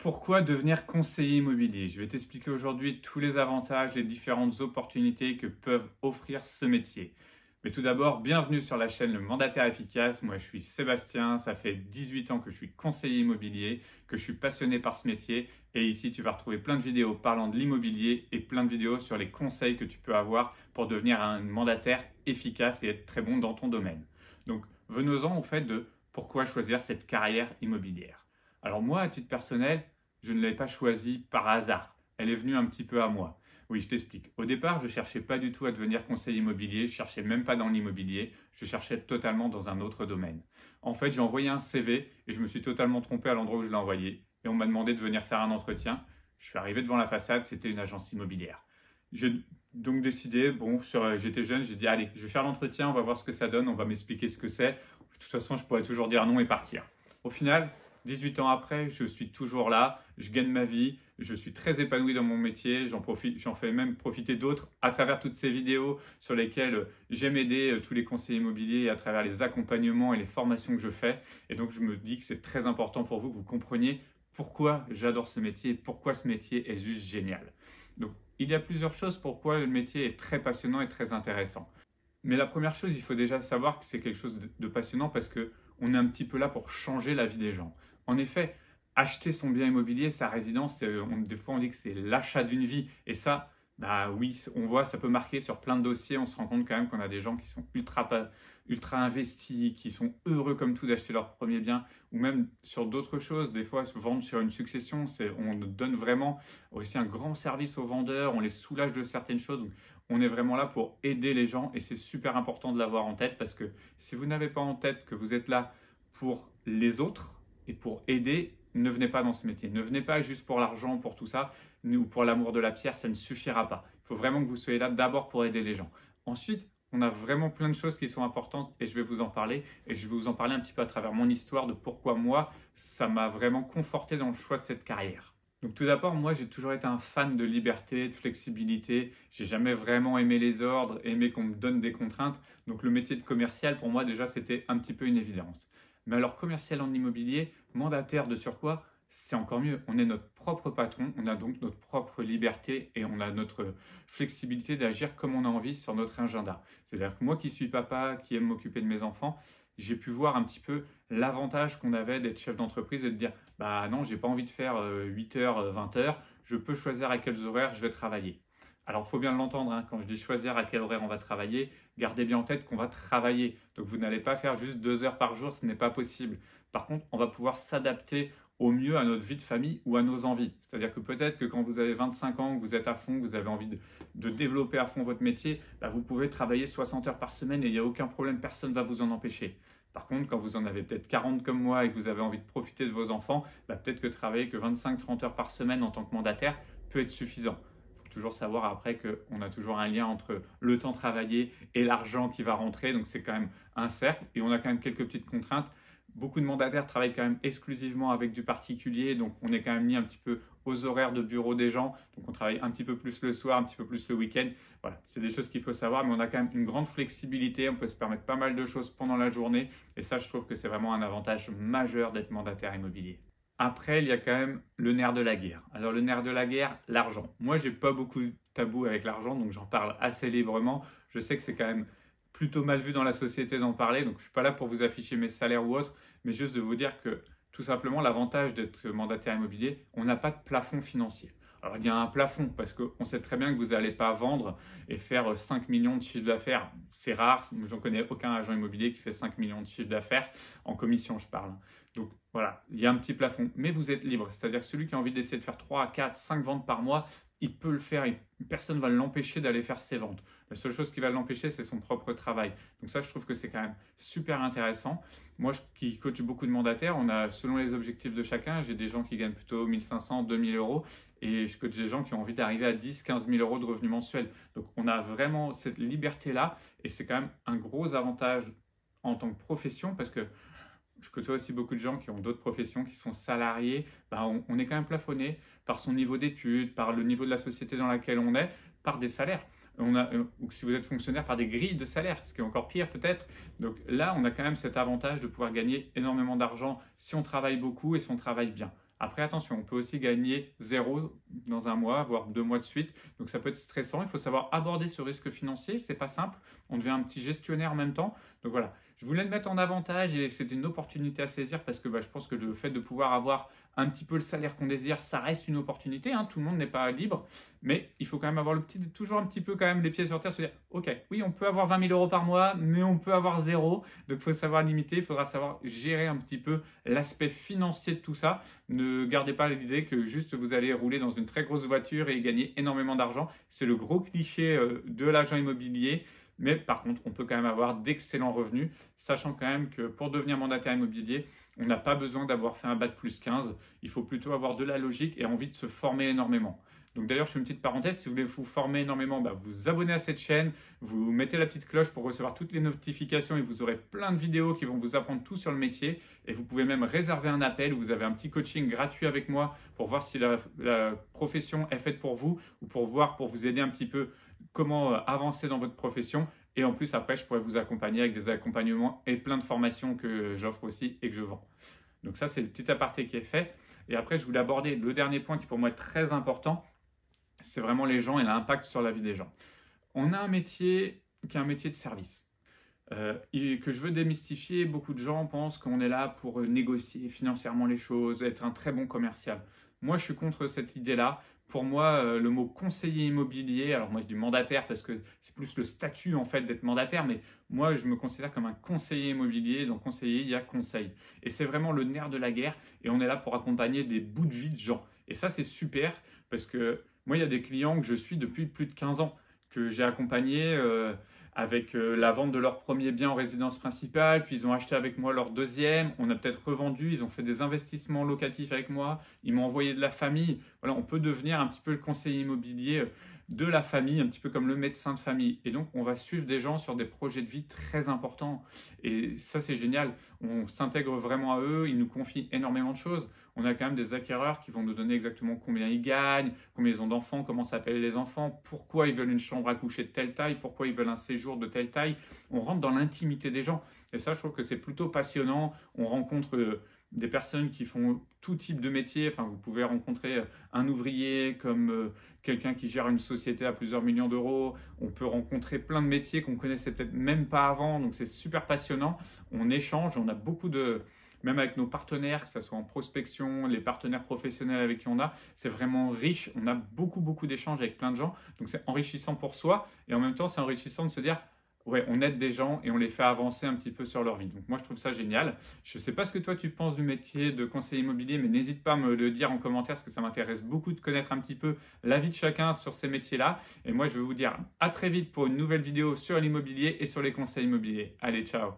Pourquoi devenir conseiller immobilier? Je vais t'expliquer aujourd'hui tous les avantages, les différentes opportunités que peuvent offrir ce métier. Mais tout d'abord, bienvenue sur la chaîne Le Mandataire Efficace. Moi, je suis Sébastien, ça fait 18 ans que je suis conseiller immobilier, que je suis passionné par ce métier. Et ici, tu vas retrouver plein de vidéos parlant de l'immobilier et plein de vidéos sur les conseils que tu peux avoir pour devenir un mandataire efficace et être très bon dans ton domaine. Donc, venons-en au fait de pourquoi choisir cette carrière immobilière. Alors moi, à titre personnel, je ne l'ai pas choisie par hasard. Elle est venue un petit peu à moi. Oui, je t'explique. Au départ, je ne cherchais pas du tout à devenir conseiller immobilier, je ne cherchais même pas dans l'immobilier, je cherchais totalement dans un autre domaine. En fait, j'ai envoyé un CV et je me suis totalement trompé à l'endroit où je l'ai envoyé. Et on m'a demandé de venir faire un entretien. Je suis arrivé devant la façade, c'était une agence immobilière. J'ai donc décidé, j'étais jeune, j'ai dit allez, je vais faire l'entretien, on va voir ce que ça donne, on va m'expliquer ce que c'est. De toute façon, je pourrais toujours dire non et partir. Au final, 18 ans après, je suis toujours là, je gagne ma vie, je suis très épanoui dans mon métier, j'en fais même profiter d'autres à travers toutes ces vidéos sur lesquelles j'aime aider tous les conseillers immobiliers à travers les accompagnements et les formations que je fais. Et donc, je me dis que c'est très important pour vous que vous compreniez pourquoi j'adore ce métier et pourquoi ce métier est juste génial. Donc, il y a plusieurs choses pourquoi le métier est très passionnant et très intéressant. Mais la première chose, il faut déjà savoir que c'est quelque chose de passionnant parce qu'on est un petit peu là pour changer la vie des gens. En effet, acheter son bien immobilier, sa résidence, des fois on dit que c'est l'achat d'une vie. Et ça, bah oui, on voit, ça peut marquer sur plein de dossiers. On se rend compte quand même qu'on a des gens qui sont ultra investis, qui sont heureux comme tout d'acheter leur premier bien, ou même sur d'autres choses. Des fois, se vendre sur une succession, on donne vraiment aussi un grand service aux vendeurs, on les soulage de certaines choses. Donc, on est vraiment là pour aider les gens et c'est super important de l'avoir en tête parce que si vous n'avez pas en tête que vous êtes là pour les autres et pour aider, ne venez pas dans ce métier. Ne venez pas juste pour l'argent, pour tout ça, ou pour l'amour de la pierre, ça ne suffira pas. Il faut vraiment que vous soyez là d'abord pour aider les gens. Ensuite, on a vraiment plein de choses qui sont importantes et je vais vous en parler. Et je vais vous en parler un petit peu à travers mon histoire de pourquoi moi, ça m'a vraiment conforté dans le choix de cette carrière. Donc tout d'abord, moi j'ai toujours été un fan de liberté, de flexibilité. J'ai jamais vraiment aimé les ordres, aimé qu'on me donne des contraintes. Donc le métier de commercial, pour moi déjà, c'était un petit peu une évidence. Mais alors commercial en immobilier, mandataire de surcroît, c'est encore mieux. On est notre propre patron, on a donc notre propre liberté et on a notre flexibilité d'agir comme on a envie sur notre agenda. C'est-à-dire que moi qui suis papa, qui aime m'occuper de mes enfants, j'ai pu voir un petit peu l'avantage qu'on avait d'être chef d'entreprise et de dire bah non, j'ai pas envie de faire 8h, 20h, je peux choisir à quels horaires je vais travailler. Alors, il faut bien l'entendre, hein, quand je dis choisir à quel horaire on va travailler, gardez bien en tête qu'on va travailler. Donc, vous n'allez pas faire juste 2 heures par jour, ce n'est pas possible. Par contre, on va pouvoir s'adapter au mieux à notre vie de famille ou à nos envies. C'est-à-dire que peut-être que quand vous avez 25 ans, que vous êtes à fond, que vous avez envie de développer à fond votre métier, bah, vous pouvez travailler 60 heures par semaine et il n'y a aucun problème, personne ne va vous en empêcher. Par contre, quand vous en avez peut-être 40 comme moi et que vous avez envie de profiter de vos enfants, bah, peut-être que travailler que 25-30 heures par semaine en tant que mandataire peut être suffisant. Il faut toujours savoir après qu'on a toujours un lien entre le temps travaillé et l'argent qui va rentrer, donc c'est quand même un cercle et on a quand même quelques petites contraintes. Beaucoup de mandataires travaillent quand même exclusivement avec du particulier, donc on est quand même mis un petit peu aux horaires de bureau des gens, donc on travaille un petit peu plus le soir, un petit peu plus le week-end. Voilà, c'est des choses qu'il faut savoir, mais on a quand même une grande flexibilité, on peut se permettre pas mal de choses pendant la journée, et ça je trouve que c'est vraiment un avantage majeur d'être mandataire immobilier. Après, il y a quand même le nerf de la guerre. Alors le nerf de la guerre, l'argent. Moi, j'ai pas beaucoup de tabou avec l'argent, donc j'en parle assez librement. Je sais que c'est quand même plutôt mal vu dans la société d'en parler, donc je ne suis pas là pour vous afficher mes salaires ou autre, mais juste de vous dire que tout simplement l'avantage d'être mandataire immobilier, on n'a pas de plafond financier. Alors il y a un plafond parce qu'on sait très bien que vous n'allez pas vendre et faire 5 millions de chiffre d'affaires. C'est rare, j'en connais aucun agent immobilier qui fait 5 millions de chiffre d'affaires, en commission je parle. Donc voilà, il y a un petit plafond, mais vous êtes libre. C'est-à-dire que celui qui a envie d'essayer de faire 3, 4, 5 ventes par mois, il peut le faire, personne ne va l'empêcher d'aller faire ses ventes. La seule chose qui va l'empêcher, c'est son propre travail. Donc ça, je trouve que c'est quand même super intéressant. Moi, qui coach beaucoup de mandataires, on a, selon les objectifs de chacun, j'ai des gens qui gagnent plutôt 1 500, 2 000 euros et je coach des gens qui ont envie d'arriver à 10, 15 000 euros de revenus mensuels. Donc on a vraiment cette liberté-là et c'est quand même un gros avantage en tant que profession parce que je côtoie aussi beaucoup de gens qui ont d'autres professions, qui sont salariés. Bah, on est quand même plafonné par son niveau d'études, par le niveau de la société dans laquelle on est, par des salaires. Ou si vous êtes fonctionnaire, par des grilles de salaire, ce qui est encore pire peut-être. Donc là, on a quand même cet avantage de pouvoir gagner énormément d'argent si on travaille beaucoup et si on travaille bien. Après, attention, on peut aussi gagner 0 dans un mois, voire 2 mois de suite. Donc ça peut être stressant. Il faut savoir aborder ce risque financier. C'est pas simple. On devient un petit gestionnaire en même temps. Donc voilà, je voulais le mettre en avantage et c'est une opportunité à saisir parce que je pense que le fait de pouvoir avoir un petit peu le salaire qu'on désire, ça reste une opportunité. Tout le monde n'est pas libre, mais il faut quand même avoir toujours un petit peu quand même les pieds sur terre, se dire, ok, oui, on peut avoir 20 000 euros par mois, mais on peut avoir 0. Donc il faut savoir limiter, il faudra savoir gérer un petit peu l'aspect financier de tout ça. Ne gardez pas l'idée que juste vous allez rouler dans une très grosse voiture et gagner énormément d'argent. C'est le gros cliché de l'agent immobilier. Mais par contre, on peut quand même avoir d'excellents revenus, sachant quand même que pour devenir mandataire immobilier, on n'a pas besoin d'avoir fait un bac plus 15. Il faut plutôt avoir de la logique et envie de se former énormément. Donc d'ailleurs, je fais une petite parenthèse, si vous voulez vous former énormément, vous abonnez à cette chaîne, vous mettez la petite cloche pour recevoir toutes les notifications et vous aurez plein de vidéos qui vont vous apprendre tout sur le métier. Et vous pouvez même réserver un appel où vous avez un petit coaching gratuit avec moi pour voir si la profession est faite pour vous ou pour vous aider un petit peu comment avancer dans votre profession. Et en plus, après, je pourrais vous accompagner avec des accompagnements et plein de formations que j'offre aussi et que je vends. Donc ça, c'est le petit aparté qui est fait. Et après, je voulais aborder le dernier point qui pour moi est très important. C'est vraiment les gens et l'impact sur la vie des gens. On a un métier qui est un métier de service. Et que je veux démystifier, beaucoup de gens pensent qu'on est là pour négocier financièrement les choses, être un très bon commercial. Moi, je suis contre cette idée-là. Pour moi, le mot conseiller immobilier, alors moi je dis mandataire parce que c'est plus le statut en fait d'être mandataire, mais moi je me considère comme un conseiller immobilier. Dans conseiller, il y a conseil. Et c'est vraiment le nerf de la guerre et on est là pour accompagner des bouts de vie de gens. Et ça, c'est super parce que moi, il y a des clients que je suis depuis plus de 15 ans, que j'ai accompagnés avec la vente de leur premier bien en résidence principale, puis ils ont acheté avec moi leur deuxième, on a peut-être revendu, ils ont fait des investissements locatifs avec moi, ils m'ont envoyé de la famille. Voilà, on peut devenir un petit peu le conseiller immobilier de la famille, un petit peu comme le médecin de famille. Et donc, on va suivre des gens sur des projets de vie très importants. Et ça, c'est génial. On s'intègre vraiment à eux, ils nous confient énormément de choses. On a quand même des acquéreurs qui vont nous donner exactement combien ils gagnent, combien ils ont d'enfants, comment s'appellent les enfants, pourquoi ils veulent une chambre à coucher de telle taille, pourquoi ils veulent un séjour de telle taille. On rentre dans l'intimité des gens. Et ça, je trouve que c'est plutôt passionnant. On rencontre des personnes qui font tout type de métier. Enfin, vous pouvez rencontrer un ouvrier comme quelqu'un qui gère une société à plusieurs millions d'euros. On peut rencontrer plein de métiers qu'on connaissait peut-être même pas avant. Donc, c'est super passionnant. On échange. On a beaucoup de... Même avec nos partenaires, que ce soit en prospection, les partenaires professionnels avec qui on a, c'est vraiment riche. On a beaucoup d'échanges avec plein de gens. Donc, c'est enrichissant pour soi. Et en même temps, c'est enrichissant de se dire... Ouais, on aide des gens et on les fait avancer un petit peu sur leur vie. Donc moi, je trouve ça génial. Je ne sais pas ce que toi, tu penses du métier de conseiller immobilier, mais n'hésite pas à me le dire en commentaire parce que ça m'intéresse beaucoup de connaître un petit peu la vie de chacun sur ces métiers-là. Et moi, je vais vous dire à très vite pour une nouvelle vidéo sur l'immobilier et sur les conseils immobiliers. Allez, ciao!